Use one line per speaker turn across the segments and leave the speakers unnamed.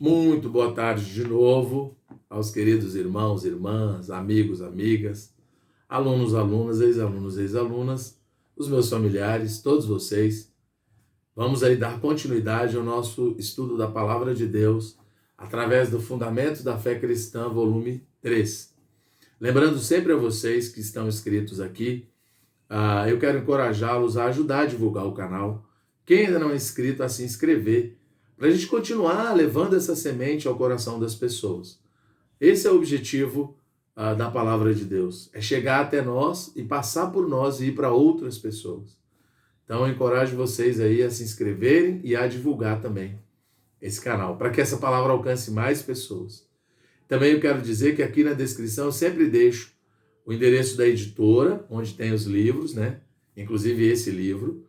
Muito boa tarde de novo aos queridos irmãos, irmãs, amigos, amigas, alunos, alunas, ex-alunos, ex-alunas, os meus familiares, todos vocês. Vamos aí dar continuidade ao nosso estudo da Palavra de Deus através do Fundamentos da Fé Cristã, volume 3. Lembrando sempre a vocês que estão inscritos aqui, eu quero encorajá-los a ajudar a divulgar o canal. Quem ainda não é inscrito, a se inscrever, para a gente continuar levando essa semente ao coração das pessoas. Esse é o objetivo da Palavra de Deus, é chegar até nós e passar por nós e ir para outras pessoas. Então eu encorajo vocês aí a se inscreverem e a divulgar também esse canal, para que essa palavra alcance mais pessoas. Também eu quero dizer que aqui na descrição eu sempre deixo o endereço da editora, onde tem os livros, né? Inclusive esse livro,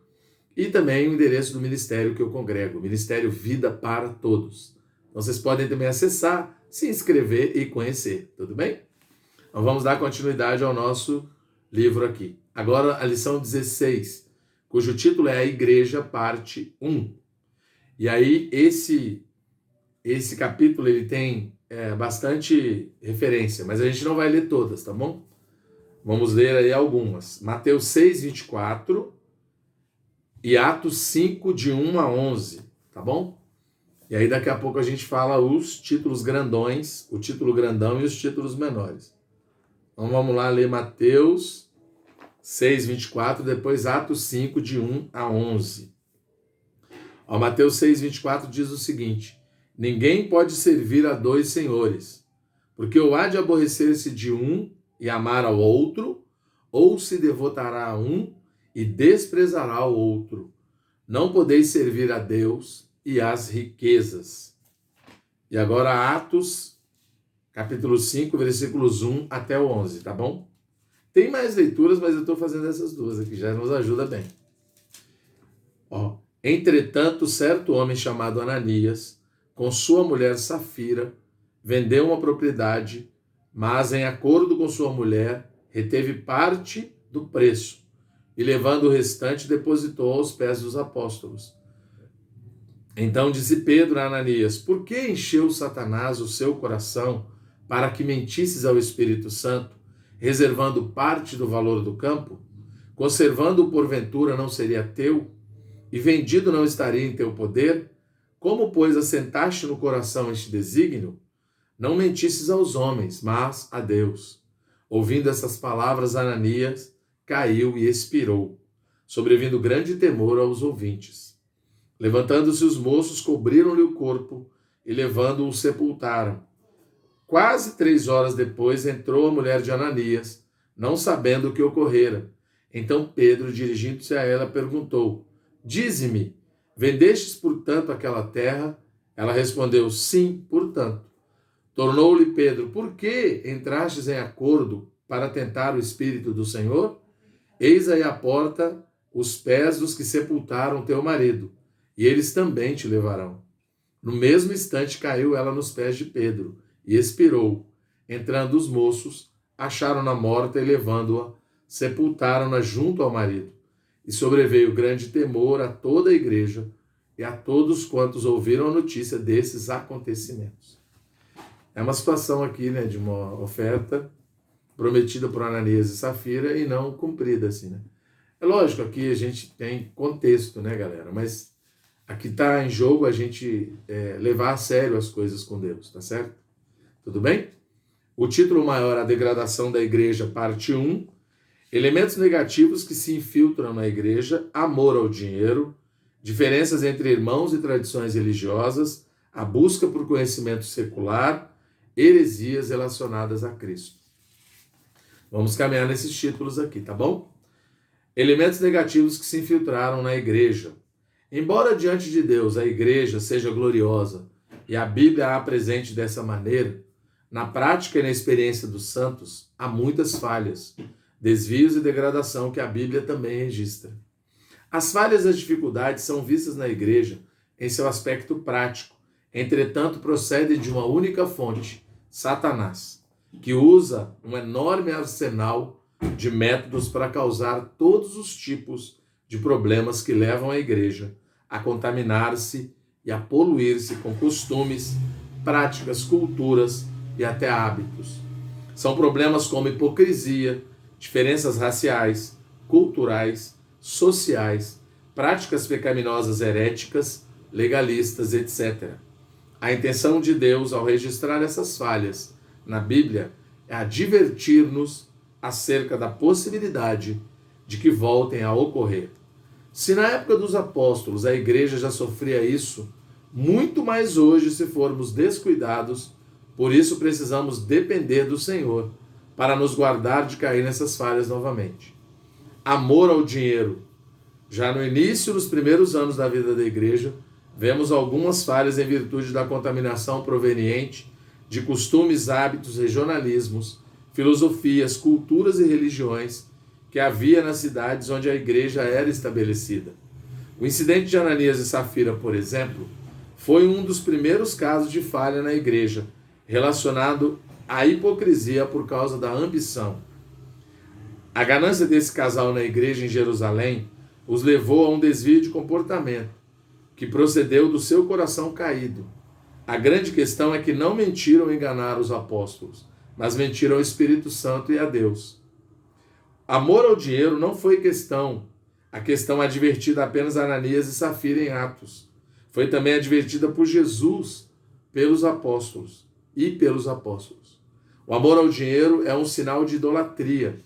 e também o endereço do ministério que eu congrego, o Ministério Vida para Todos. Então vocês podem também acessar, se inscrever e conhecer, tudo bem? Então vamos dar continuidade ao nosso livro aqui. Agora a lição 16, cujo título é A Igreja, parte 1. E aí esse capítulo ele tem bastante referência, mas a gente não vai ler todas, tá bom? Vamos ler aí algumas. Mateus 6, 24 e Atos 5, de 1 a 11, tá bom? E aí daqui a pouco a gente fala os títulos grandões, o título grandão e os títulos menores. Então vamos lá ler Mateus 6, 24, depois Atos 5, de 1 a 11. Mateus 6, 24 diz o seguinte: ninguém pode servir a dois senhores, porque ou há de aborrecer-se de um e amar ao outro, ou se devotará a um e desprezará o outro. Não podeis servir a Deus e às riquezas. E agora Atos, capítulo 5, versículos 1 até o 11, tá bom? Tem mais leituras, mas eu estou fazendo essas duas aqui, já nos ajuda bem. Entretanto, certo homem chamado Ananias, com sua mulher Safira, vendeu uma propriedade, mas em acordo com sua mulher, reteve parte do preço, e levando o restante, depositou aos pés dos apóstolos. Então disse Pedro a Ananias: por que encheu Satanás o seu coração para que mentisses ao Espírito Santo, reservando parte do valor do campo? Conservando-o porventura não seria teu? E vendido não estaria em teu poder? Como, pois, assentaste no coração este desígnio? Não mentisses aos homens, mas a Deus. Ouvindo essas palavras, Ananias caiu e expirou, sobrevindo grande temor aos ouvintes. Levantando-se os moços, cobriram-lhe o corpo e, levando-o, sepultaram. Quase 3 horas depois, entrou a mulher de Ananias, não sabendo o que ocorrera. Então Pedro, dirigindo-se a ela, perguntou: dize-me, vendestes, portanto, aquela terra? Ela respondeu: sim, portanto. Tornou-lhe Pedro: por que entrastes em acordo para tentar o Espírito do Senhor? Eis aí à porta os pés dos que sepultaram teu marido, e eles também te levarão. No mesmo instante caiu ela nos pés de Pedro, e expirou. Entrando os moços, acharam-na morta e, levando-a, sepultaram-na junto ao marido. E sobreveio grande temor a toda a igreja e a todos quantos ouviram a notícia desses acontecimentos. É uma situação aqui, né, de uma oferta prometida por Ananias e Safira e não cumprida, assim, né? É lógico, aqui a gente tem contexto, né, galera? Mas aqui está em jogo a gente levar a sério as coisas com Deus, tá certo? Tudo bem? O título maior, A Degradação da Igreja, parte 1. Elementos negativos que se infiltram na igreja: amor ao dinheiro, diferenças entre irmãos e tradições religiosas, a busca por conhecimento secular, heresias relacionadas a Cristo. Vamos caminhar nesses títulos aqui, tá bom? Elementos negativos que se infiltraram na igreja. Embora diante de Deus a igreja seja gloriosa e a Bíblia a apresente dessa maneira, na prática e na experiência dos santos há muitas falhas, desvios e degradação que a Bíblia também registra. As falhas e as dificuldades são vistas na igreja em seu aspecto prático, entretanto procedem de uma única fonte, Satanás, que usa um enorme arsenal de métodos para causar todos os tipos de problemas que levam a igreja a contaminar-se e a poluir-se com costumes, práticas, culturas e até hábitos. São problemas como hipocrisia, diferenças raciais, culturais, sociais, práticas pecaminosas heréticas, legalistas, etc. A intenção de Deus ao registrar essas falhas na Bíblia é advertir-nos acerca da possibilidade de que voltem a ocorrer. Se na época dos apóstolos a igreja já sofria isso, muito mais hoje se formos descuidados. Por isso precisamos depender do Senhor para nos guardar de cair nessas falhas novamente. Amor ao dinheiro. Já no início dos primeiros anos da vida da igreja, vemos algumas falhas em virtude da contaminação proveniente de costumes, hábitos, regionalismos, filosofias, culturas e religiões que havia nas cidades onde a igreja era estabelecida. O incidente de Ananias e Safira, por exemplo, foi um dos primeiros casos de falha na igreja, relacionado à hipocrisia por causa da ambição. A ganância desse casal na igreja em Jerusalém os levou a um desvio de comportamento, que procedeu do seu coração caído. A grande questão é que não mentiram ou enganaram os apóstolos, mas mentiram ao Espírito Santo e a Deus. Amor ao dinheiro não foi questão. A questão advertida apenas a Ananias e Safira em Atos. Foi também advertida por Jesus pelos apóstolos e pelos apóstolos. O amor ao dinheiro é um sinal de idolatria.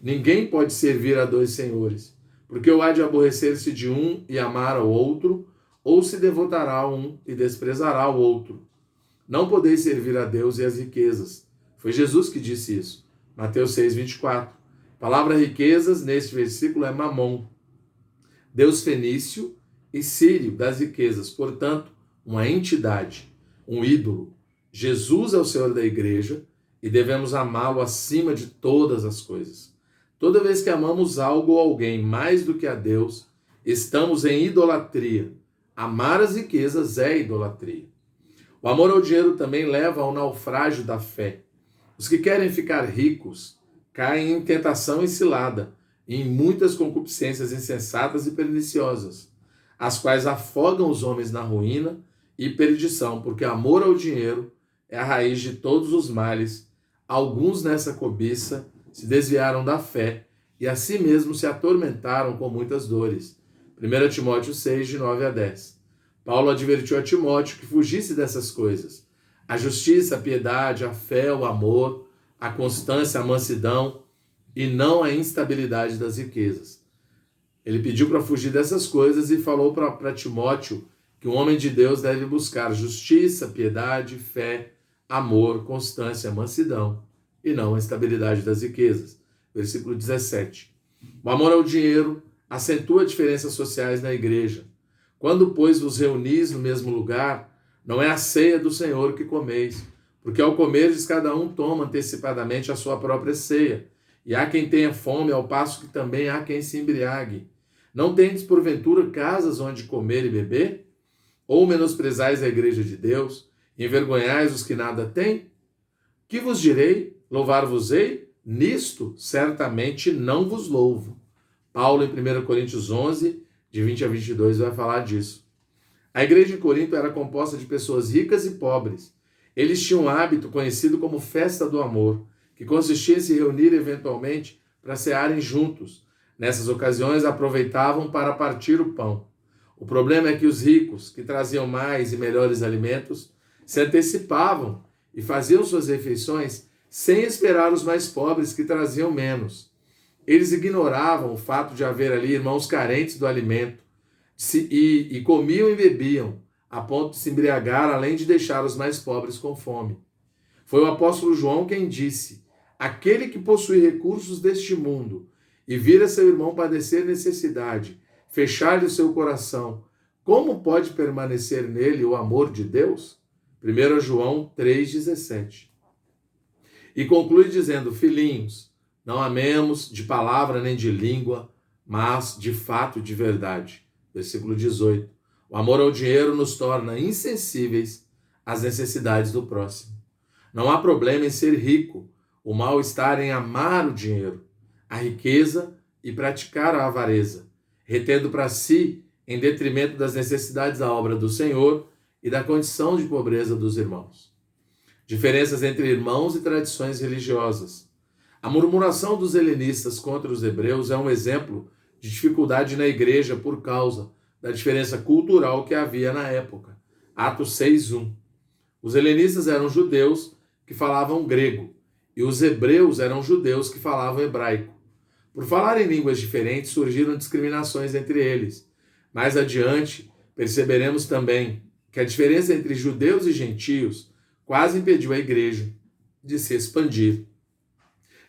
Ninguém pode servir a dois senhores, porque ou há de aborrecer-se de um e amar ao outro, ou se devotará a um e desprezará o outro. Não podeis servir a Deus e as riquezas. Foi Jesus que disse isso. Mateus 6:24. A palavra riquezas, neste versículo, é mamon. Deus fenício e sírio das riquezas. Portanto, uma entidade, um ídolo. Jesus é o Senhor da igreja e devemos amá-lo acima de todas as coisas. Toda vez que amamos algo ou alguém mais do que a Deus, estamos em idolatria. Amar as riquezas é idolatria. O amor ao dinheiro também leva ao naufrágio da fé. Os que querem ficar ricos caem em tentação e cilada, e em muitas concupiscências insensatas e perniciosas, as quais afogam os homens na ruína e perdição, porque amor ao dinheiro é a raiz de todos os males. Alguns nessa cobiça se desviaram da fé e a si mesmos se atormentaram com muitas dores. 1 Timóteo 6, de 9 a 10. Paulo advertiu a Timóteo que fugisse dessas coisas. A justiça, a piedade, a fé, o amor, a constância, a mansidão e não a instabilidade das riquezas. Ele pediu para fugir dessas coisas e falou para Timóteo que o homem de Deus deve buscar justiça, piedade, fé, amor, constância, mansidão e não a instabilidade das riquezas. Versículo 17. O amor ao dinheiro acentua diferenças sociais na igreja. Quando, pois, vos reunis no mesmo lugar, não é a ceia do Senhor que comeis, porque ao comerdes cada um toma antecipadamente a sua própria ceia, e há quem tenha fome, ao passo que também há quem se embriague. Não tendes, porventura, casas onde comer e beber? Ou menosprezais a igreja de Deus, e envergonhais os que nada têm? Que vos direi? Louvar-vos-ei? Nisto, certamente não vos louvo. Paulo, em 1 Coríntios 11, de 20 a 22, vai falar disso. A igreja de Corinto era composta de pessoas ricas e pobres. Eles tinham um hábito conhecido como festa do amor, que consistia em se reunir eventualmente para cearem juntos. Nessas ocasiões, aproveitavam para partir o pão. O problema é que os ricos, que traziam mais e melhores alimentos, se antecipavam e faziam suas refeições sem esperar os mais pobres, que traziam menos. Eles ignoravam o fato de haver ali irmãos carentes do alimento e comiam e bebiam, a ponto de se embriagar, além de deixar os mais pobres com fome. Foi o apóstolo João quem disse: aquele que possui recursos deste mundo e vira seu irmão padecer necessidade, fechar-lhe o seu coração, como pode permanecer nele o amor de Deus? 1 João 3,17. E conclui dizendo: filhinhos, não amemos de palavra nem de língua, mas de fato e de verdade. Versículo 18. O amor ao dinheiro nos torna insensíveis às necessidades do próximo. Não há problema em ser rico, o mal está em amar o dinheiro, a riqueza e praticar a avareza, retendo para si em detrimento das necessidades da obra do Senhor e da condição de pobreza dos irmãos. Diferenças entre irmãos e tradições religiosas. A murmuração dos helenistas contra os hebreus é um exemplo de dificuldade na igreja por causa da diferença cultural que havia na época. Atos 6:1. Os helenistas eram judeus que falavam grego e os hebreus eram judeus que falavam hebraico. Por falarem línguas diferentes, surgiram discriminações entre eles. Mais adiante, perceberemos também que a diferença entre judeus e gentios quase impediu a igreja de se expandir.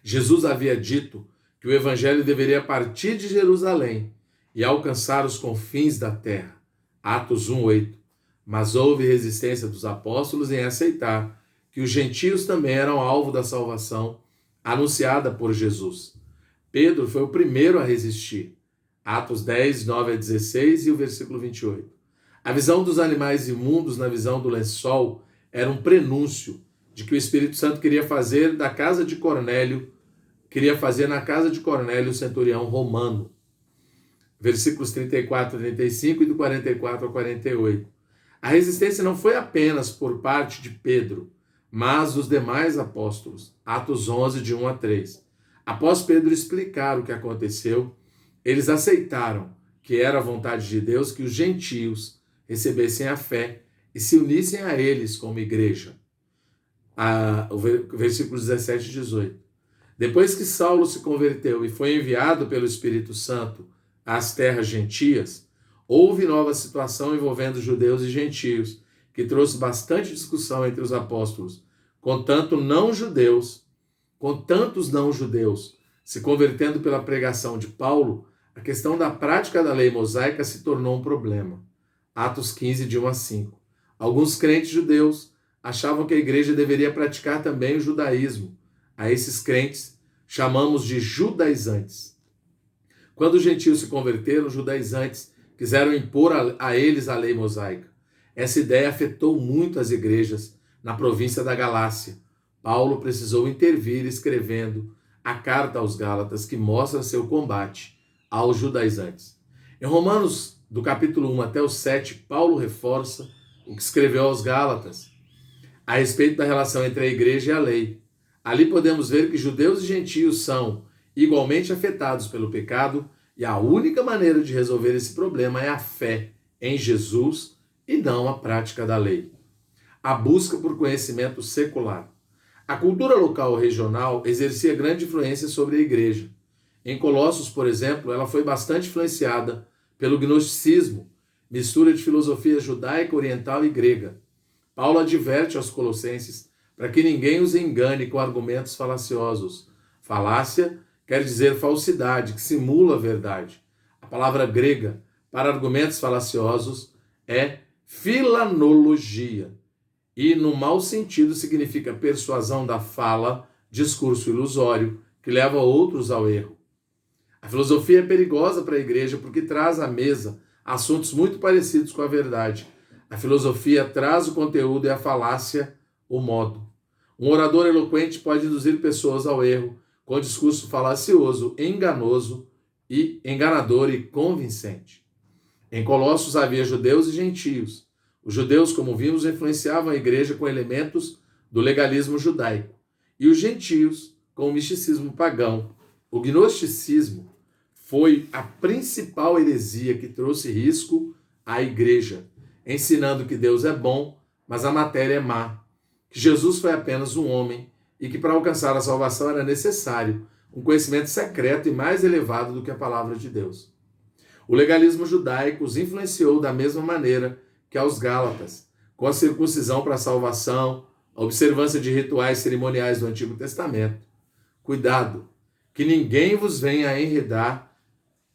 Jesus havia dito que o evangelho deveria partir de Jerusalém e alcançar os confins da terra. Atos 1:8. Mas houve resistência dos apóstolos em aceitar que os gentios também eram alvo da salvação anunciada por Jesus. Pedro foi o primeiro a resistir. Atos 10, 9-16 e o versículo 28. A visão dos animais imundos na visão do lençol era um prenúncio de que o Espírito Santo queria fazer na casa de Cornélio o centurião romano. Versículos 34 a 35 e do 44 ao 48. A resistência não foi apenas por parte de Pedro, mas dos demais apóstolos. Atos 11, de 1 a 3. Após Pedro explicar o que aconteceu, eles aceitaram que era a vontade de Deus que os gentios recebessem a fé e se unissem a eles como igreja. Versículos 17 e 18. Depois que Saulo se converteu e foi enviado pelo Espírito Santo às terras gentias, houve nova situação envolvendo judeus e gentios, que trouxe bastante discussão entre os apóstolos, com tantos não-judeus se convertendo pela pregação de Paulo. A questão da prática da lei mosaica se tornou um problema. Atos 15, de 1 a 5. Alguns crentes judeus achavam que a igreja deveria praticar também o judaísmo. A esses crentes chamamos de judaizantes. Quando os gentios se converteram, os judaizantes quiseram impor a eles a lei mosaica. Essa ideia afetou muito as igrejas na província da Galácia. Paulo precisou intervir escrevendo a carta aos Gálatas, que mostra seu combate aos judaizantes. Em Romanos, do capítulo 1 até o 7, Paulo reforça o que escreveu aos Gálatas a respeito da relação entre a igreja e a lei. Ali podemos ver que judeus e gentios são igualmente afetados pelo pecado e a única maneira de resolver esse problema é a fé em Jesus e não a prática da lei. A busca por conhecimento secular. A cultura local ou regional exercia grande influência sobre a igreja. Em Colossos, por exemplo, ela foi bastante influenciada pelo gnosticismo, mistura de filosofia judaica, oriental e grega. Paulo adverte aos colossenses para que ninguém os engane com argumentos falaciosos. Falácia quer dizer falsidade, que simula a verdade. A palavra grega para argumentos falaciosos é filanologia, e no mau sentido significa persuasão da fala, discurso ilusório, que leva outros ao erro. A filosofia é perigosa para a igreja porque traz à mesa assuntos muito parecidos com a verdade. A filosofia traz o conteúdo e a falácia o modo. Um orador eloquente pode induzir pessoas ao erro com discurso falacioso, enganador e convincente. Em Colossos havia judeus e gentios. Os judeus, como vimos, influenciavam a igreja com elementos do legalismo judaico, e os gentios com o misticismo pagão. O gnosticismo foi a principal heresia que trouxe risco à igreja, ensinando que Deus é bom, mas a matéria é má, que Jesus foi apenas um homem e que para alcançar a salvação era necessário um conhecimento secreto e mais elevado do que a palavra de Deus. O legalismo judaico os influenciou da mesma maneira que aos Gálatas, com a circuncisão para a salvação, a observância de rituais cerimoniais do Antigo Testamento. Cuidado, que ninguém vos venha a enredar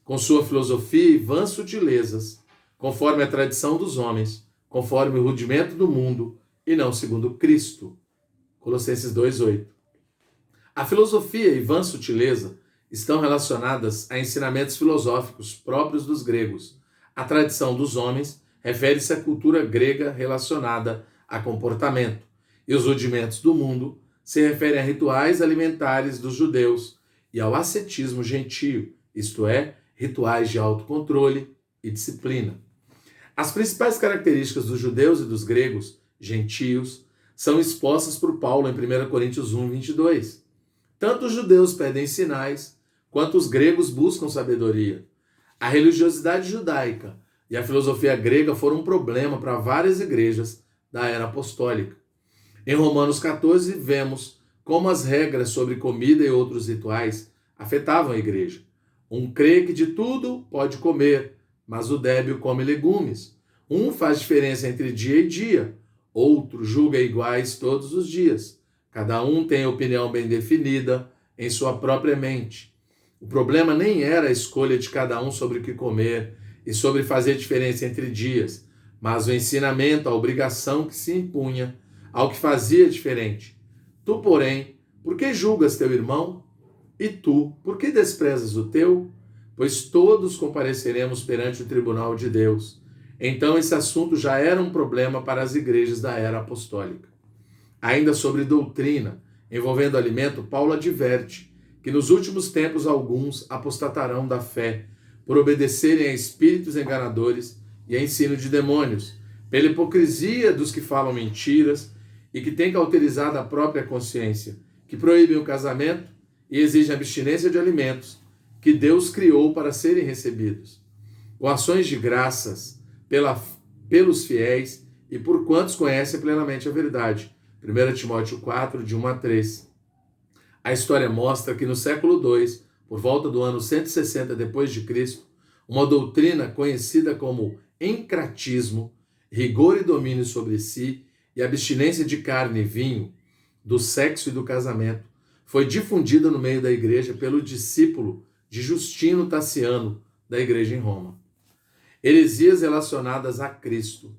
com sua filosofia e vãs sutilezas, conforme a tradição dos homens, conforme o rudimento do mundo, e não segundo Cristo. Colossenses 2:8. A filosofia e vã sutileza estão relacionadas a ensinamentos filosóficos próprios dos gregos. A tradição dos homens refere-se à cultura grega relacionada a comportamento, e os rudimentos do mundo se referem a rituais alimentares dos judeus e ao ascetismo gentio, isto é, rituais de autocontrole e disciplina. As principais características dos judeus e dos gregos, gentios, são expostas por Paulo em 1 Coríntios 1, 22. Tanto os judeus pedem sinais, quanto os gregos buscam sabedoria. A religiosidade judaica e a filosofia grega foram um problema para várias igrejas da era apostólica. Em Romanos 14, vemos como as regras sobre comida e outros rituais afetavam a igreja. Um crê que de tudo pode comer, mas o débil come legumes. Um faz diferença entre dia e dia, outro julga iguais todos os dias. Cada um tem opinião bem definida em sua própria mente. O problema nem era a escolha de cada um sobre o que comer e sobre fazer diferença entre dias, mas o ensinamento, a obrigação que se impunha ao que fazia diferente. Tu, porém, por que julgas teu irmão? E tu, por que desprezas o teu? Pois todos compareceremos perante o tribunal de Deus. Então esse assunto já era um problema para as igrejas da era apostólica. Ainda sobre doutrina envolvendo alimento, Paulo adverte que nos últimos tempos alguns apostatarão da fé por obedecerem a espíritos enganadores e a ensino de demônios, pela hipocrisia dos que falam mentiras e que têm cauterizado a própria consciência, que proíbem o casamento e exigem abstinência de alimentos que Deus criou para serem recebidos, com ações de graças pelos fiéis e por quantos conhecem plenamente a verdade. 1 Timóteo 4, de 1 a 3. A história mostra que no século II, por volta do ano 160 depois de Cristo, uma doutrina conhecida como encratismo, rigor e domínio sobre si e abstinência de carne e vinho, do sexo e do casamento, foi difundida no meio da igreja pelo discípulo de Justino Taciano, da igreja em Roma. Heresias relacionadas a Cristo.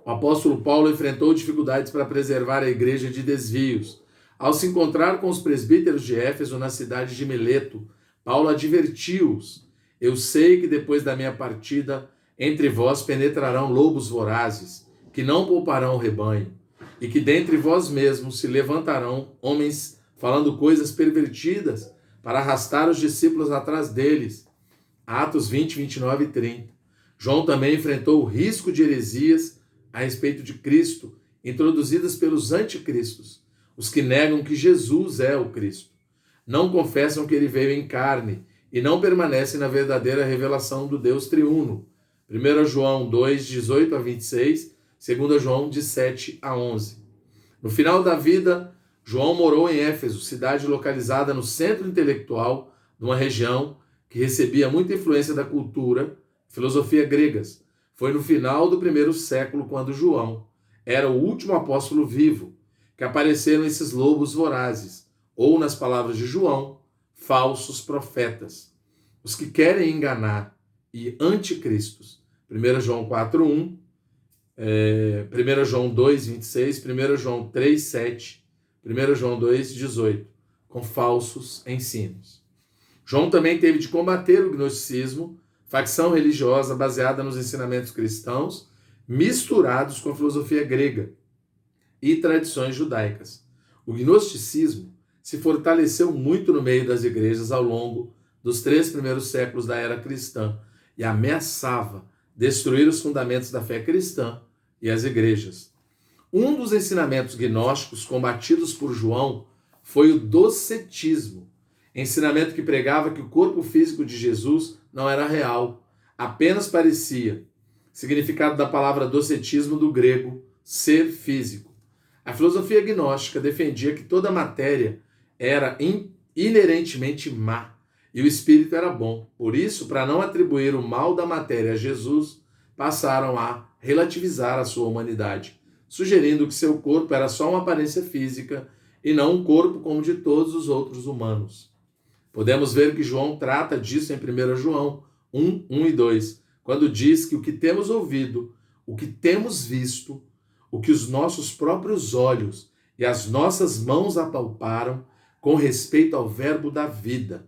O apóstolo Paulo enfrentou dificuldades para preservar a igreja de desvios. Ao se encontrar com os presbíteros de Éfeso na cidade de Mileto, Paulo advertiu-os: eu sei que depois da minha partida, entre vós penetrarão lobos vorazes, que não pouparão o rebanho, e que dentre vós mesmos se levantarão homens falando coisas pervertidas para arrastar os discípulos atrás deles. Atos 20, 29 e 30. João também enfrentou o risco de heresias a respeito de Cristo, introduzidas pelos anticristos, os que negam que Jesus é o Cristo. Não confessam que ele veio em carne e não permanecem na verdadeira revelação do Deus triuno. 1 João 2, 18 a 26, 2 João de 7 a 11. No final da vida, João morou em Éfeso, cidade localizada no centro intelectual de uma região que recebia muita influência da cultura e filosofia gregas. Foi no final do primeiro século, quando João era o último apóstolo vivo, que apareceram esses lobos vorazes, ou, nas palavras de João, falsos profetas, os que querem enganar, e anticristos. 1 João 4:1, 1 João 2:26, 1 João 3:7, 1 João 2:18, com falsos ensinos. João também teve de combater o gnosticismo, facção religiosa baseada nos ensinamentos cristãos, misturados com a filosofia grega e tradições judaicas. O gnosticismo se fortaleceu muito no meio das igrejas ao longo dos 3 primeiros séculos da era cristã e ameaçava destruir os fundamentos da fé cristã e as igrejas. Um dos ensinamentos gnósticos combatidos por João foi o docetismo, ensinamento que pregava que o corpo físico de Jesus não era real, apenas parecia. Significado da palavra docetismo do grego, ser físico. A filosofia gnóstica defendia que toda matéria era inerentemente má e o espírito era bom. Por isso, para não atribuir o mal da matéria a Jesus, passaram a relativizar a sua humanidade, sugerindo que seu corpo era só uma aparência física e não um corpo como de todos os outros humanos. Podemos ver que João trata disso em 1 João 1, 1 e 2, quando diz que o que temos ouvido, o que temos visto, o que os nossos próprios olhos e as nossas mãos apalparam com respeito ao verbo da vida.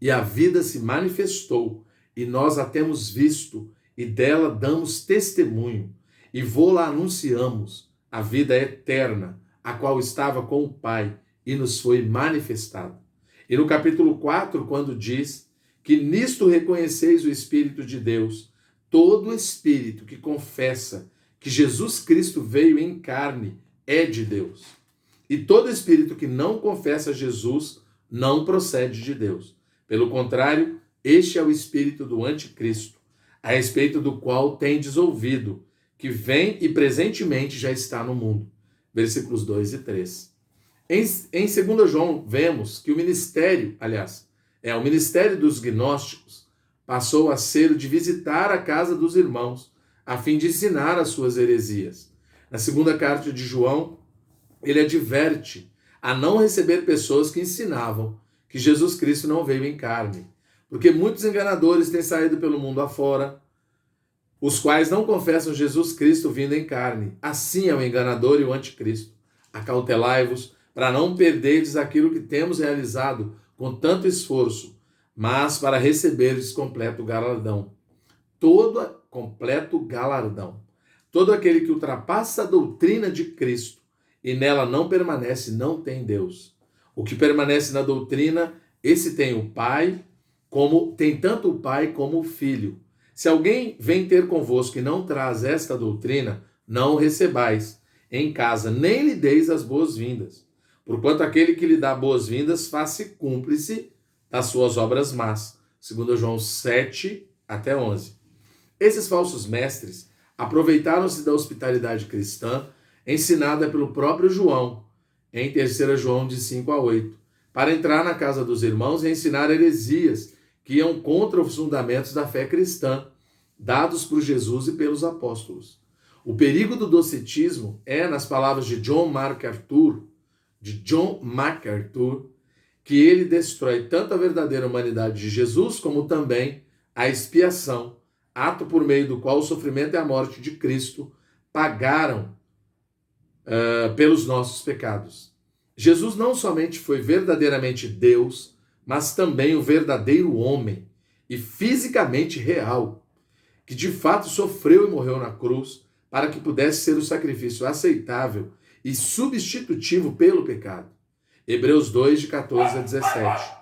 E a vida se manifestou, e nós a temos visto, e dela damos testemunho, e vô-la anunciamos, a vida eterna, a qual estava com o Pai, e nos foi manifestada. E no capítulo 4, quando diz que nisto reconheceis o Espírito de Deus, todo espírito que confessa que Jesus Cristo veio em carne é de Deus. E todo espírito que não confessa Jesus não procede de Deus. Pelo contrário, este é o espírito do anticristo, a respeito do qual tendes ouvido, que vem e presentemente já está no mundo. Versículos 2 e 3. Em 2 João, vemos que o ministério dos gnósticos passou a ser o de visitar a casa dos irmãos, a fim de ensinar as suas heresias. Na segunda carta de João, ele adverte a não receber pessoas que ensinavam que Jesus Cristo não veio em carne, porque muitos enganadores têm saído pelo mundo afora, os quais não confessam Jesus Cristo vindo em carne. Assim é o enganador e o anticristo. Acautelai-vos para não perderdes aquilo que temos realizado com tanto esforço, mas para receberdes completo galardão. Completo galardão. Todo aquele que ultrapassa a doutrina de Cristo e nela não permanece, não tem Deus. O que permanece na doutrina, esse tem o Pai, tem tanto o Pai como o Filho. Se alguém vem ter convosco e não traz esta doutrina, não o recebais em casa, nem lhe deis as boas-vindas. Porquanto aquele que lhe dá boas-vindas faz-se cúmplice das suas obras más. 2 João 7 até 11. Esses falsos mestres aproveitaram-se da hospitalidade cristã ensinada pelo próprio João, em 3 João de 5 a 8, para entrar na casa dos irmãos e ensinar heresias que iam contra os fundamentos da fé cristã, dados por Jesus e pelos apóstolos. O perigo do docetismo é, nas palavras de John MacArthur, que ele destrói tanto a verdadeira humanidade de Jesus, como também a expiação, ato por meio do qual o sofrimento e a morte de Cristo pagaram pelos nossos pecados. Jesus não somente foi verdadeiramente Deus, mas também o verdadeiro homem, e fisicamente real, que de fato sofreu e morreu na cruz para que pudesse ser o sacrifício aceitável e substitutivo pelo pecado. Hebreus 2, de 14 a 17.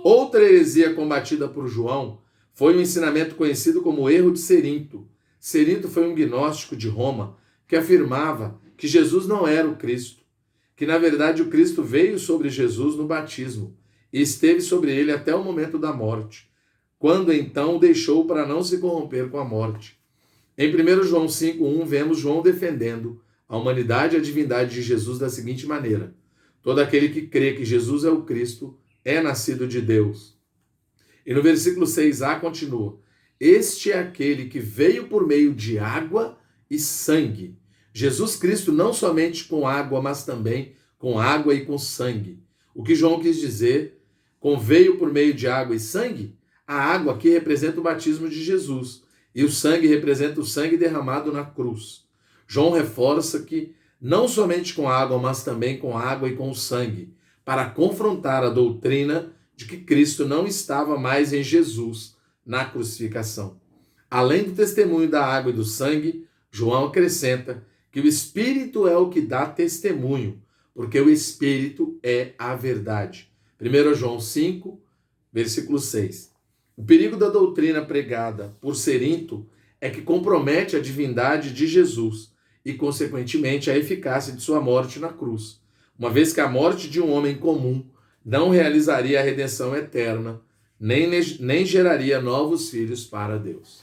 Outra heresia combatida por João foi um ensinamento conhecido como o erro de Cerinto. Cerinto foi um gnóstico de Roma que afirmava que Jesus não era o Cristo, que na verdade o Cristo veio sobre Jesus no batismo e esteve sobre ele até o momento da morte, quando então o deixou para não se corromper com a morte. Em 1 João 5,1 vemos João defendendo a humanidade e a divindade de Jesus da seguinte maneira: todo aquele que crê que Jesus é o Cristo é nascido de Deus. E no versículo 6a continua: este é aquele que veio por meio de água e sangue. Jesus Cristo não somente com água, mas também com água e com sangue. O que João quis dizer com veio por meio de água e sangue? A água aqui representa o batismo de Jesus e o sangue representa o sangue derramado na cruz. João reforça que não somente com água, mas também com água e com sangue, para confrontar a doutrina de que Cristo não estava mais em Jesus na crucificação. Além do testemunho da água e do sangue, João acrescenta que o Espírito é o que dá testemunho, porque o Espírito é a verdade. 1 João 5, versículo 6. O perigo da doutrina pregada por Cerinto é que compromete a divindade de Jesus e, consequentemente, a eficácia de sua morte na cruz, uma vez que a morte de um homem comum não realizaria a redenção eterna, nem geraria novos filhos para Deus.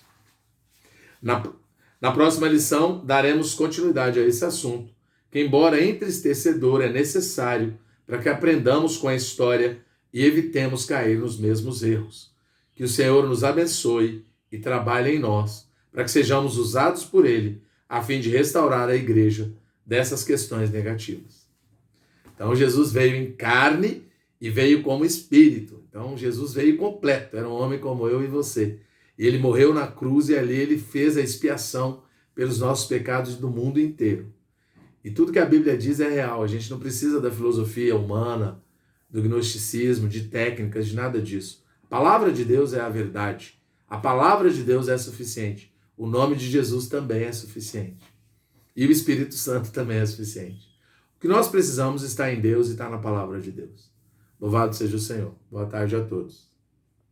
Na próxima lição, daremos continuidade a esse assunto, que, embora entristecedor, é necessário para que aprendamos com a história e evitemos cair nos mesmos erros. Que o Senhor nos abençoe e trabalhe em nós, para que sejamos usados por Ele, a fim de restaurar a igreja dessas questões negativas. Então, Jesus veio em carne e veio como espírito. Então, Jesus veio completo, era um homem como eu e você. E ele morreu na cruz e ali ele fez a expiação pelos nossos pecados do mundo inteiro. E tudo que a Bíblia diz é real. A gente não precisa da filosofia humana, do gnosticismo, de técnicas, de nada disso. A palavra de Deus é a verdade. A palavra de Deus é suficiente. O nome de Jesus também é suficiente. E o Espírito Santo também é suficiente. O que nós precisamos está em Deus e está na palavra de Deus. Louvado seja o Senhor. Boa tarde a todos.